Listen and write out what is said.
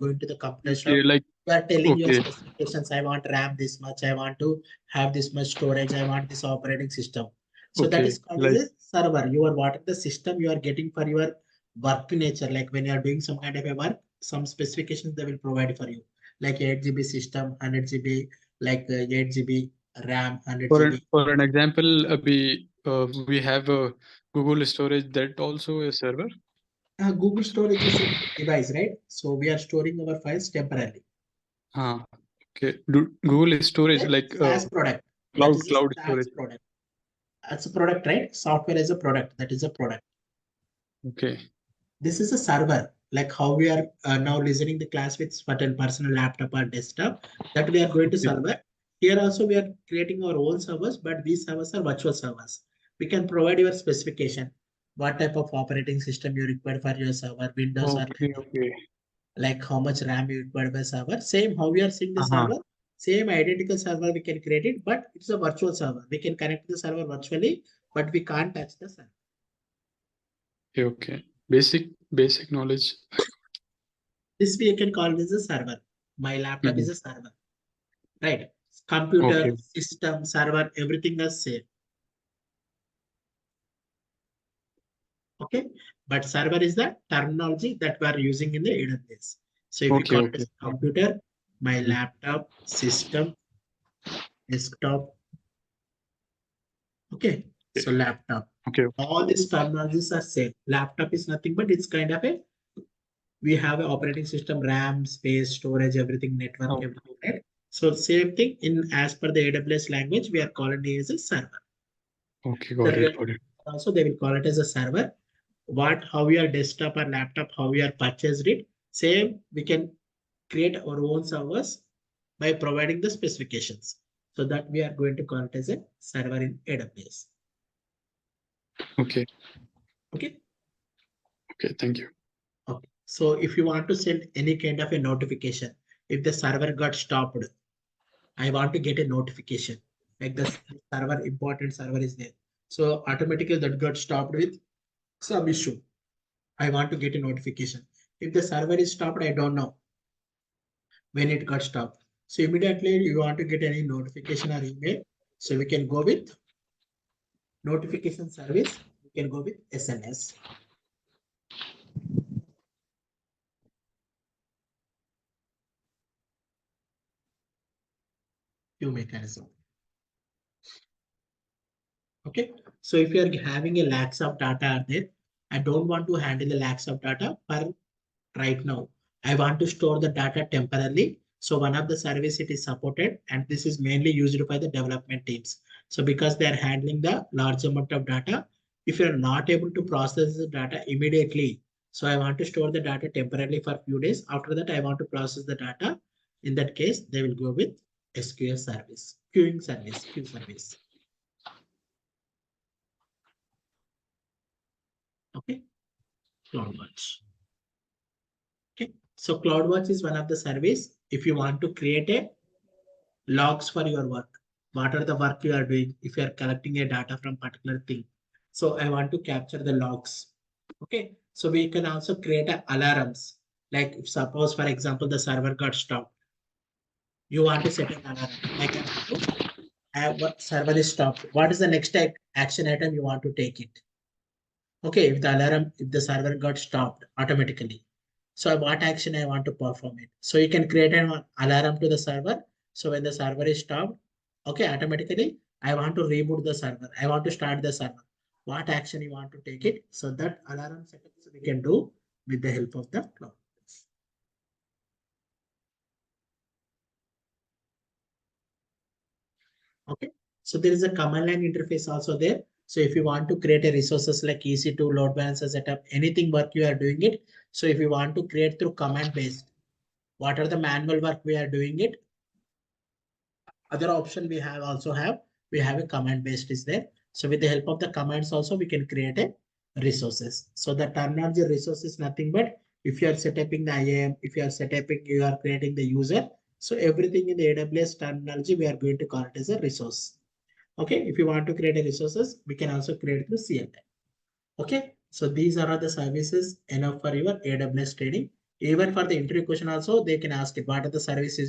going to the computer shop. Okay, like, You are telling your okay, specifications. I want RAM this much. I want to have this much storage. I want this operating system. So that okay, is called as like, a server. You are what the system you are getting for your work nature. Like when you are doing some kind of a work, some specifications they will provide for you. Like 8 GB system, 100 GB, like 8 GB RAM, 100 GB. for an example, we have a Google storage that also a server. Google Storage is a device, right? So we are storing our files temporarily. Okay. Google storage, A like SaaS product. That cloud is a cloud SaaS storage. product. That's a product, right? Software is a product. That is a product. Okay. This is a server, like how we are now listening the class with certain personal laptop or desktop that we are going to Okay. server. Here also we are creating our own servers, but these servers are virtual servers. We can provide your specification, what type of operating system you require for your server, Windows or Okay. Linux, Okay. like how much RAM you require by server. Same how we are seeing the Uh-huh. server, same identical server we can create it, but it's a virtual server. We can connect to the server virtually, but we can't touch the server. Okay. Okay. Basic knowledge. This we can call this a server. My laptop is Mhm. a server, right? Computer, Okay. system, server, everything is same. Okay, but server is the terminology that we are using in the AWS. So if you Okay. call it Okay. as computer, my Mhm. laptop, system, desktop. Okay, so laptop. Okay. All these terminologies are same. Laptop is nothing but it's kind of a, we have an operating system, RAM, space, storage, everything, network, Okay. everything, right? So same thing in as per the AWS language, we are calling it as a server. Okay. The Got it. real Got it. also they will call it as a server. What how your desktop or laptop, how we are purchased it, same we can create our own servers by providing the specifications. So that we are going to call it as a server in AWS. Okay. Okay. Okay. Thank you. Okay. So if you want to send any kind of a notification, if the server got stopped, I want to get a notification like the server, important server is there. So automatically that got stopped with some issue. I want to get a notification. If the server is stopped, I don't know when it got stopped. So immediately you want to get any notification or email. So we can go with notification service. We can go with SMS. Few mechanism. Okay. So if you are having a lakhs of data are there, I don't want to handle the lakhs of data per right now. I want to store the data temporarily. So one of the service it is supported, and this is mainly used by the development teams. So because they are handling the large amount of data, if you are not able to process the data immediately, so I want to store the data temporarily for a few days. After that, I want to process the data. In that case, they will go with SQL service, queuing service, queue service. Okay, CloudWatch. Okay, so CloudWatch is one of the service. If you want to create a logs for your work, what are the work you are doing, if you are collecting a data from particular thing, so I want to capture the logs. Okay, so we can also create a alarms, like if suppose for example the server got stopped, you want to set an alarm like I want to have what server is stopped, what is the next action item you want to take it. Okay, if the alarm, if the server got stopped automatically, so what action I want to perform it. So you can create an alarm to the server. So when the server is stopped, okay, automatically I want to reboot the server. I want to start the server. What action you want to take it. So that alarm setups we can do with the help of the cloud. Okay. So there is a command line interface also there. So if you want to create a resources like EC2, load balancer setup, anything work you are doing it. So if you want to create through command based, what are the manual work we are doing it, other option we have also have, we have a command based is there. So with the help of the commands also we can create a resources. So the terminology resource is nothing but if you are setting the IAM, if you are setting, you are creating the user. So everything in the AWS terminology we are going to call it as a resource. Okay, if you want to create a resources, we can also create through CLI. Okay, so these are the services enough for your AWS training. Even for the interview question also, they can ask it, what are the services